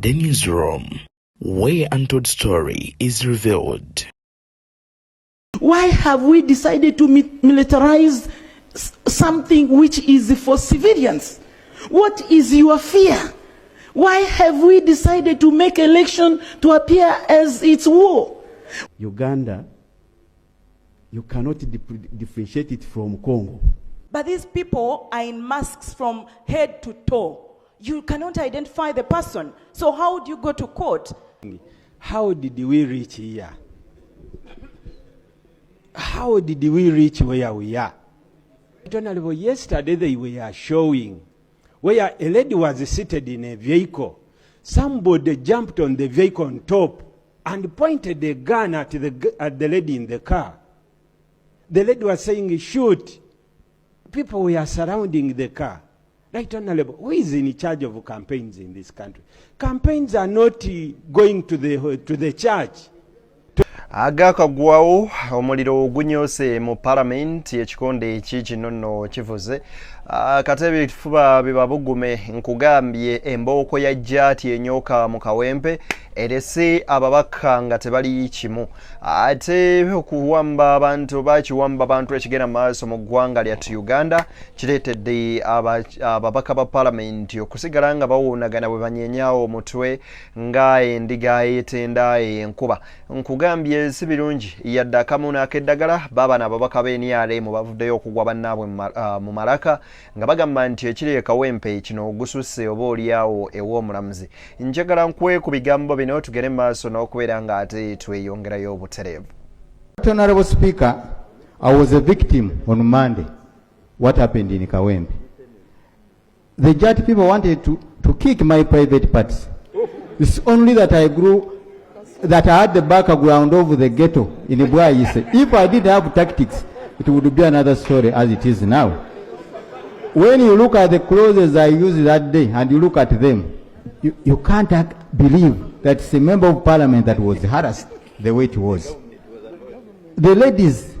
The newsroom, where untold story is revealed. Why have we decided to militarize something which is for civilians? What is your fear? Why have we decided to make election to appear as it's war? Uganda, you cannot differentiate it from Congo. But these people are in masks from head to toe. You cannot identify the person. So how do you go to court? How did we reach here? How did we reach where we are? Yesterday they were showing where a lady was seated in a vehicle. Somebody jumped on the vehicle on top and pointed a gun at the lady in the car. The lady was saying, shoot. People were surrounding the car. Right Honorable, who is in charge of campaigns in this country? Campaigns are not going to the church. Agakagwawo omuliro gunyoose mu parliament Ekikonde kino kivuze katebe kifuba bibabugume nkugambye embooko ya JAAT enyoka mu kawempe erese ababaka nga tebali kimu ate okuwamba abantu bakiwamba abantu ekigenda maaso mu ggwanga lya Uganda kireetedde ababaka ba parliament okusigala nga bawuunagana bwe banyenyaawo omutwe nga endiga etenda enkuba nkugambye si birungi yadde akamu n'akeddagala baba n'ababaka b'NRM bavuddeyo okugwa bannaabwe mu malaka nga bagamba nti ekiri ekawempe kino ogususse oba oliawo ew'omulamuzi njagala nkwe ku bigambo bino tugere maaso n'okubeera nga ate tweyongerayo obutereevu. Honorable Speaker, I was a victim on Monday. What happened in Kawempe? The JAAT people wanted to kick my private parts. It's only that I had the background of the ghetto in Bwaise. If I did have tactics, it would be another story as it is now. When you look at the clothes I used that day and you look at them, you can't believe that it's a member of parliament that was harassed the way it was. The ladies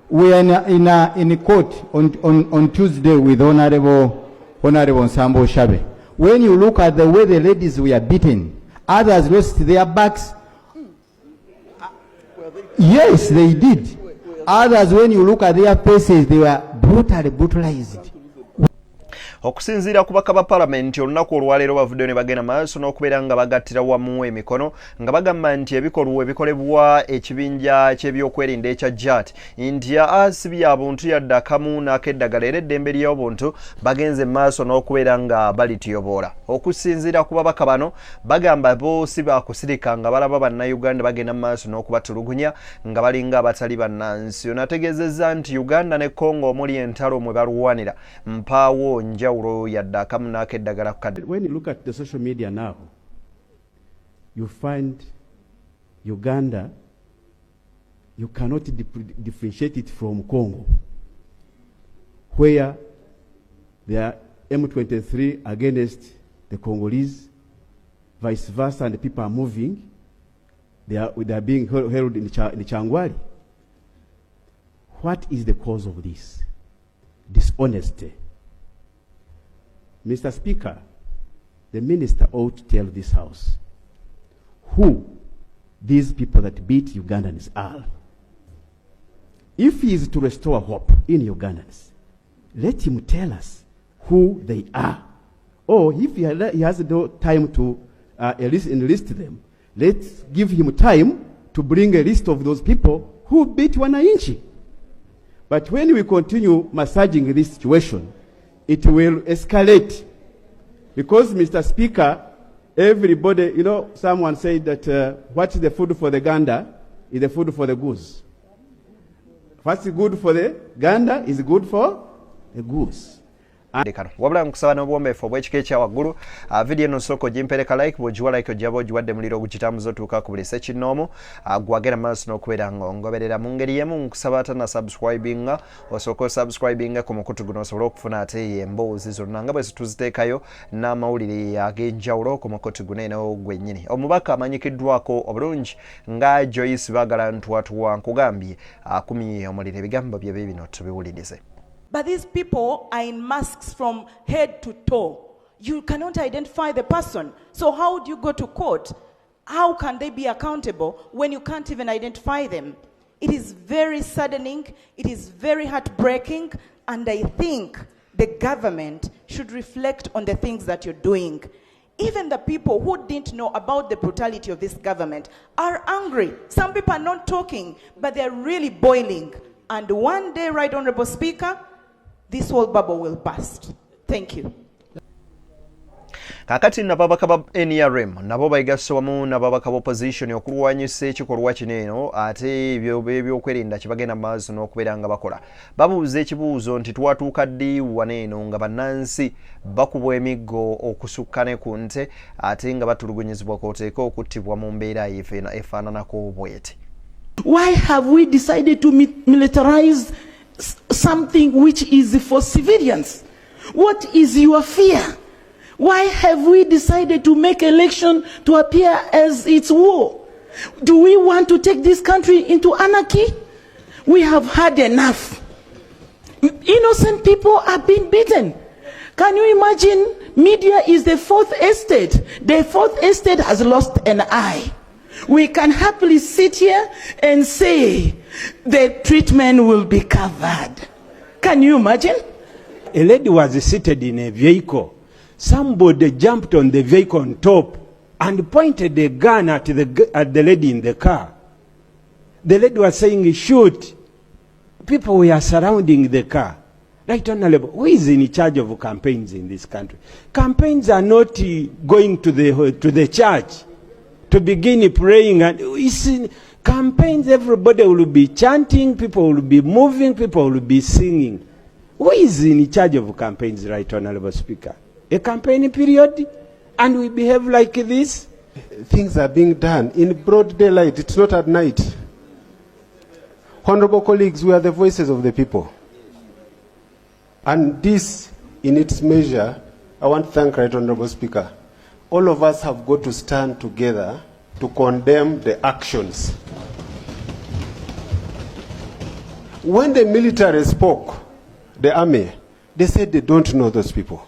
were in court on Tuesday with Honorable Nsambo Shabe. When you look at the way the ladies were beaten, others lost their backs. Yes, they did. Others, when you look at their faces, they were brutalized. Okusinziira ku bakaba parliament olunaku olwaleero bavuddeyo ne bagenda maaso n'okubeera nga bagattira wamu emikono nga bagamba nti ebikolwa ebikolebwa ekibinja ky'ebyokwerinda ekya JAAT nti asibye abantu yadde akamu n'akeddagala era eddembe ly'obuntu bagenze maaso n'okubeera nga balitiyoboola. Okusinziira ku babaka bano bagamba bo si baakusirika nga balaba bannayuganda bagenda maaso n'okubatulugunya nga balinga abatali bannansi. Ono ategeezezza nti Uganda ne Congo omuli entalo mwe balwanira mpaawo nja. When you look at the social media now, you find Uganda, you cannot differentiate it from Congo, where there are M23 against the Congolese, vice versa, and the people are moving. They are being held in Changwari. What is the cause of this? Dishonesty. Mr. Speaker, the minister ought to tell this House who these people that beat Ugandans are. If he is to restore hope in Ugandans, let him tell us who they are. Or if he has no time to enlist them, let's give him time to bring a list of those people who beat Wananchi. But when we continue massaging this situation, it will escalate. Because, Mr. Speaker, everybody, someone said that what's the food for the gander is the food for the goose. What's good for the gander is good for the goose. Wabula nkusaba n'obwombeefu obw'ekika ekyawaggulu video eno nsooka ogimpereka like bw'ogiwa like ojjaba ogiwadde muliro ogukitamuza otuuka ku buli sekinnoomu gwagera maaso n'okubeera ng'ongoberera mu ngeri y'emu nkusaba ate na subscribinga osooka osubscribinga ku mukutu guno osobole okufuna ate emboozi zonna nga bwe tuziteekayo n'amawulire ag'enjawulo ku mukutu guno eno gwennyini. Omubaka amanyikiddwako obulungi nga Joyce baagala ntwatuwa nkugambye akumye omuliro ebigambo bye bino tubiwulirize. But these people are in masks from head to toe. you cannot identify the person. So how do you go to court? How can they be accountable when you can't even identify them? It is very saddening, it is very heartbreaking, and I think the government should reflect on the things that you're doing. Even the people who didn't know about the brutality of this government are angry. Some people are not talking, but they're really boiling. And one day, Right Honorable Speaker, this whole bubble will burst. Thank you. Kakati nababaka ba NRM nabo bayigaso wamu nababaka ba opposition okulwanyisa ekikolwa kineno ate ebyokwerinda kibagenda maaso n'okubeera nga bakola babuuza ekibuuzo nti twatuuka ddi waneeno nga bannansi bakubwa emiggo okusukkane ku nte ate nga batulugunyizibwa kooteeka okuttibwa mu mbeera efaananako bwete. Why have we decided to militarize something which is for civilians? What is your fear? Why have we decided to make election to appear as it's war? Do we want to take this country into anarchy? We have had enough. Innocent people are being beaten. Can you imagine? Media is the fourth estate. The fourth estate has lost an eye. We can happily sit here and say the treatment will be covered. Can you imagine? A lady was seated in a vehicle. Somebody jumped on the vehicle on top and pointed a gun at the lady in the car. The lady was saying, shoot. People were surrounding the car. Right Honorable, who is in charge of campaigns in this country? Campaigns are not going to the church to begin praying. And campaigns, everybody will be chanting, people will be moving, people will be singing. Who is in charge of campaigns, Right Honorable Speaker? A campaign period, and we behave like this? Things are being done in broad daylight. It's not at night. Honorable colleagues, we are the voices of the people. And this, in its measure, I want to thank Right Honorable Speaker. All of us have got to stand together to condemn the actions. When the military spoke, the army, they said they don't know those people.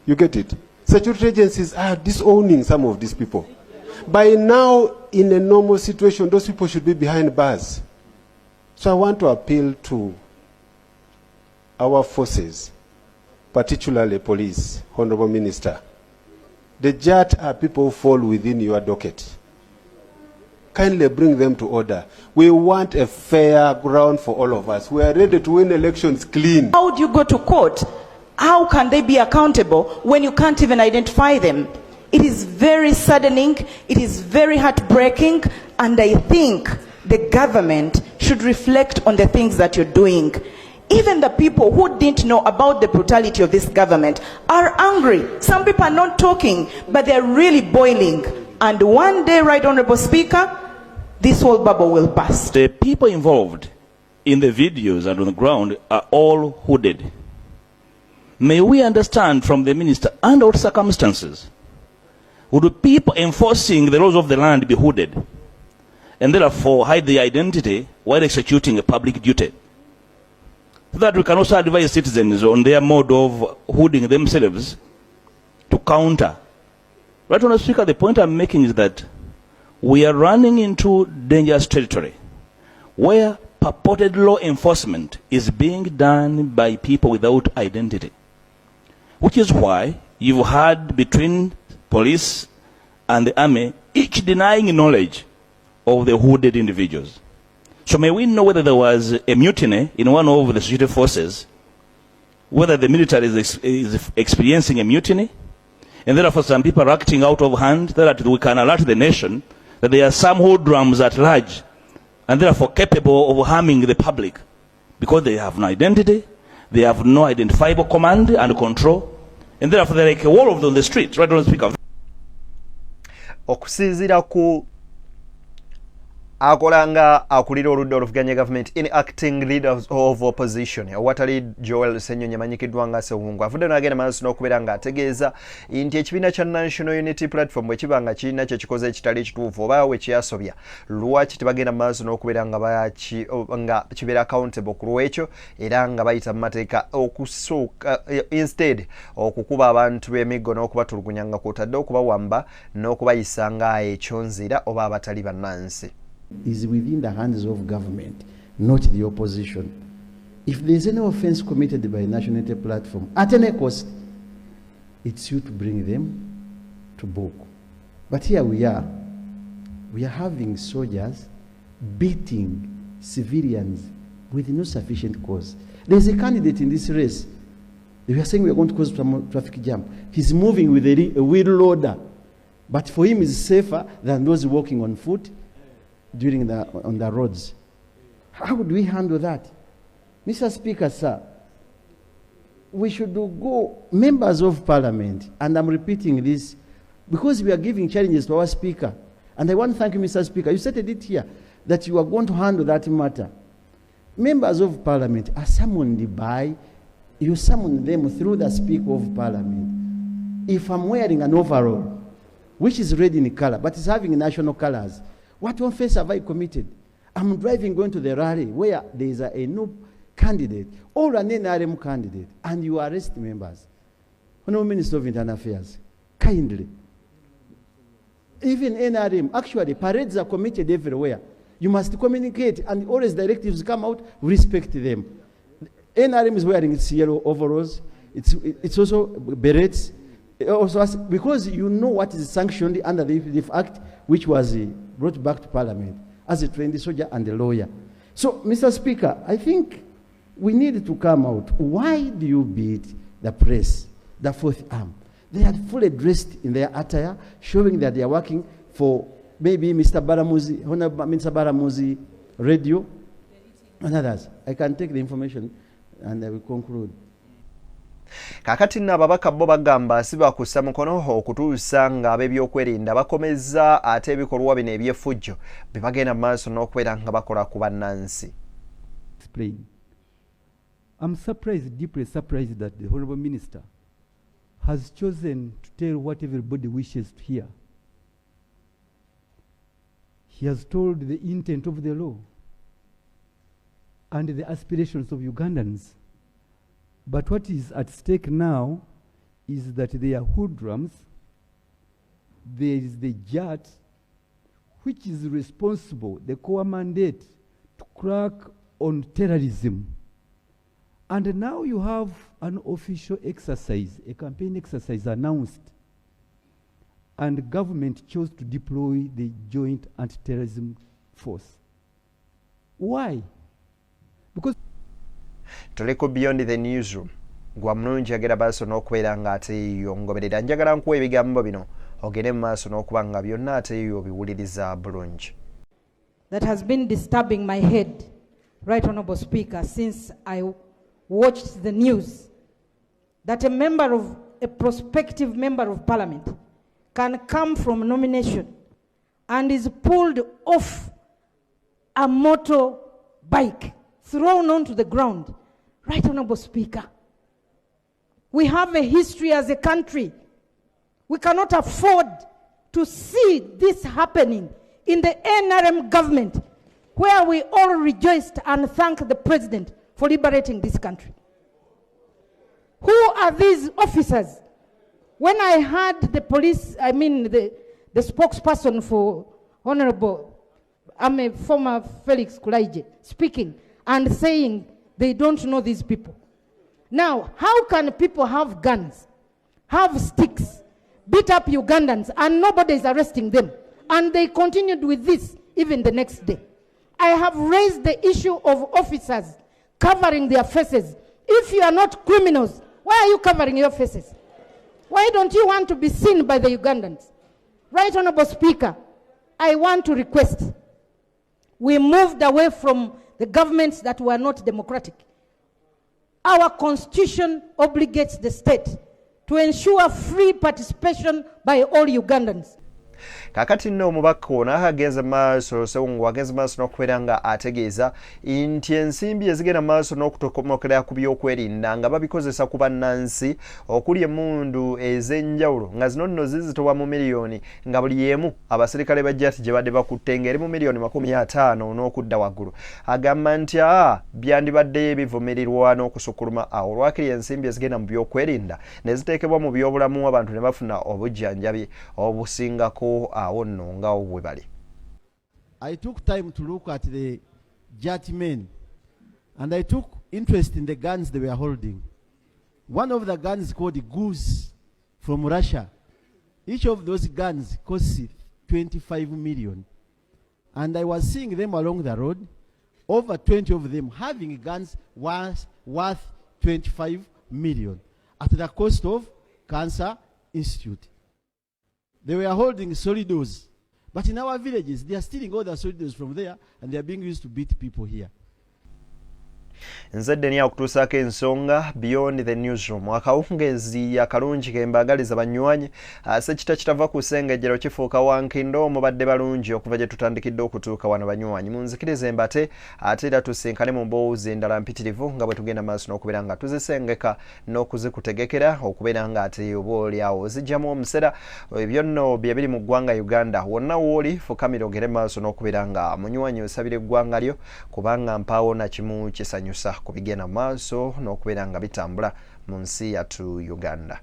You get it? Security agencies are disowning some of these people. By now, in a normal situation, those people should be behind bars. So I want to appeal to our forces, particularly police, Honorable Minister. The JAAT are people who fall within your docket. Kindly bring them to order. We want a fair ground for all of us. We are ready to win elections clean. How do you go to court? How can they be accountable when you can't even identify them? It is very saddening, it is very heartbreaking, and I think the government should reflect on the things that you're doing. Even the people who didn't know about the brutality of this government are angry. Some people are not talking, but they're really boiling. And one day, Right Honorable Speaker, this whole bubble will burst. The people involved in the videos and on the ground are all hooded. May we understand from the minister, under what circumstances would people enforcing the laws of the land be hooded and therefore hide their identity while executing a public duty? So that we can also advise citizens on their mode of hooding themselves to counter. Right, Honourable Speaker, the point I'm making is that we are running into dangerous territory where purported law enforcement is being done by people without identity. Which is why you've had between police and the army each denying knowledge of the hooded individuals. So may we know whether there was a mutiny in one of the security forces, whether the military is experiencing a mutiny, and therefore some people are acting out of hand, so that we can alert the nation that there are some hoodlums at large, and therefore capable of harming the public, because they have no identity, they have no identifiable command and control, and therefore they're like a wall of them on the street. Right, Honourable Speaker. Okusinziira ku akolanga akulira oludda oluvuganya government in acting leaders of opposition awatali Joel Ssenyonyi amanyikiddwa nga Sewungu avudde n'agenda maaso n'okubeera ng'ategeeza nti ekibiina kya National Unity Platform bwe kiba nga kirina kye kikoze ekitali ekituufu oba we kyasobya lwaki tebagenda maaso n'okubeera nga kibeera accountable ku lwekyo era nga bayita mu mateeka okusooka instead okukuba abantu b'emiggo n'okubatulugunya nga kw'otadde okubawamba n'okubayisa nga ekyonzira oba abatali bannansi. Is within the hands of government, not the opposition. If there is any offense committed by a National Unity Platform, at any cost, it's you to bring them to book. But here we are having soldiers beating civilians with no sufficient cause. There's a candidate in this race. They were saying we are going to cause traffic jam. He's moving with a wheel loader, but for him it's safer than those walking on foot on the roads. How do we handle that? Mr. Speaker, sir, we should go, members of parliament, and I'm repeating this, because we are giving challenges to our speaker. And I want to thank you, Mr. Speaker. You stated it here, that you are going to handle that matter. Members of parliament are summoned by, you summon them through the speaker of parliament. If I'm wearing an overall, which is red in color, but it's having national colors, what offense have I committed? I'm driving going to the rally where there is a new candidate or an NRM candidate, and you arrest members. Honorable Minister of Internal Affairs, kindly. Even NRM, actually, parades are committed everywhere. You must communicate, and always directives come out, respect them. NRM is wearing its yellow overalls. It's also berets. Also, because you know what is sanctioned under the Act, which was brought back to Parliament as a trained soldier and a lawyer. So, Mr. Speaker, I think we need to come out. Why do you beat the press, the fourth arm? They are fully dressed in their attire, showing that they are working for maybe Mr. Baramuzi, Honorable Mr. Baramuzi Radio, and others. I can take the information and I will conclude. Kakati n'ababaka bo bagamba si bakussa mukono okutuusa nga ab'ebyokwerinda bakomezza ate ebikolwa bino eby'effujjo bye bagenda maaso n'okubeera nga bakola ku bannansi. I'm surprised, deeply surprised, that the Honourable Minister has chosen to tell what everybody wishes to hear. He has told the intent of the law and the aspirations of Ugandans. But what is at stake now is that there are hoodlums, there is the JAAT, which is responsible, the core mandate, to crack on terrorism. And now you have an official exercise, a campaign exercise announced, and the government chose to deploy the Joint Anti-Terrorism Force. Why? Because Tuleko beyond the newsroom. Gwa mnungi agera baso n'okubeera nga ate yongoberera njagala nkuwa ebigambo bino ogende mu maaso n'okuba nga byonna ate yo biwuliriza bulungi. That has been disturbing my head, Right Honourable Speaker, since I watched the news that a prospective member of parliament can come from nomination and is pulled off a motorbike, thrown onto the ground. Right Honourable Speaker, we have a history as a country. We cannot afford to see this happening in the NRM government, where we all rejoiced and thanked the president for liberating this country. Who are these officers? When I heard the police, the spokesperson for Honorable, former Felix Kulaije, speaking and saying they don't know these people. Now, how can people have guns, have sticks, beat up Ugandans, and nobody is arresting them? And they continued with this even the next day. I have raised the issue of officers covering their faces. If you are not criminals, why are you covering your faces? Why don't you want to be seen by the Ugandans? Right Honourable Speaker, I want to request we moved away from the governments that were not democratic. Our constitution obligates the state to ensure free participation by all Ugandans. kakati nno omubaka ono agenze maaso Sewungu agenze maaso n'okubeera nga ategeeza nti ensimbi ezigenda maaso n'okutokomokera ku byokwerinda nga babikozesa ku bannansi okuli emmundu ez'enjawulo nga zino nno zizitowa mu miliyoni nga buli emu abaserikale ba JAAT gye badde bakutte ng'eri mu miliyoni 50 n'okudda waggulu. Agamba nti byandibadde ebivumirirwa n'okusukkuluma awo lwakiri ensimbi ezigenda mu byokwerinda ne ziteekebwa mu byobulamu abantu ne bafuna obujjanjabi obusingako awo nno nga bwe bali. I took time to look at the JAAT men and I took interest in the guns they were holding. One of the guns called Goose from Russia. Each of those guns costs 25 million. And I was seeing them along the road, over 20 of them having guns worth 25 million at the cost of Cancer Institute. They were holding solidos. But in our villages, they are stealing all the solidos from there and they are being used to beat people here. Nzedde ni akutuusaako ensonga beyond the newsroom. Akawungezi akalungi ke mbaagaliza banywanyi sekita kitava ku ssengejjero kifuuka wankindo mubadde balungi okuva gye tutandikidde okutuuka wano banywanyi munzikirize mbate ate era tusinkane mu mboozi endala mpitirivu nga bwe tugenda maaso n'okubeera nga tuzisengeka n'okuzikutegekera okubeera nga ate oba oliawo zijjamu omuseera ebyo nno bye biri mu ggwanga Uganda wonna wooli fukamira ogere maaso n'okubeera nga munywanyi osabira eggwanga lyo kubanga mpaawo na kimu kisanyusa ku bigenda maaso n'okubeera nga bitambula mu nsi yattu Uganda.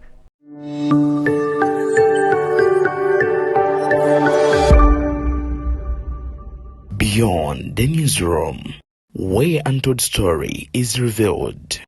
Beyond the newsroom, where untold story is revealed.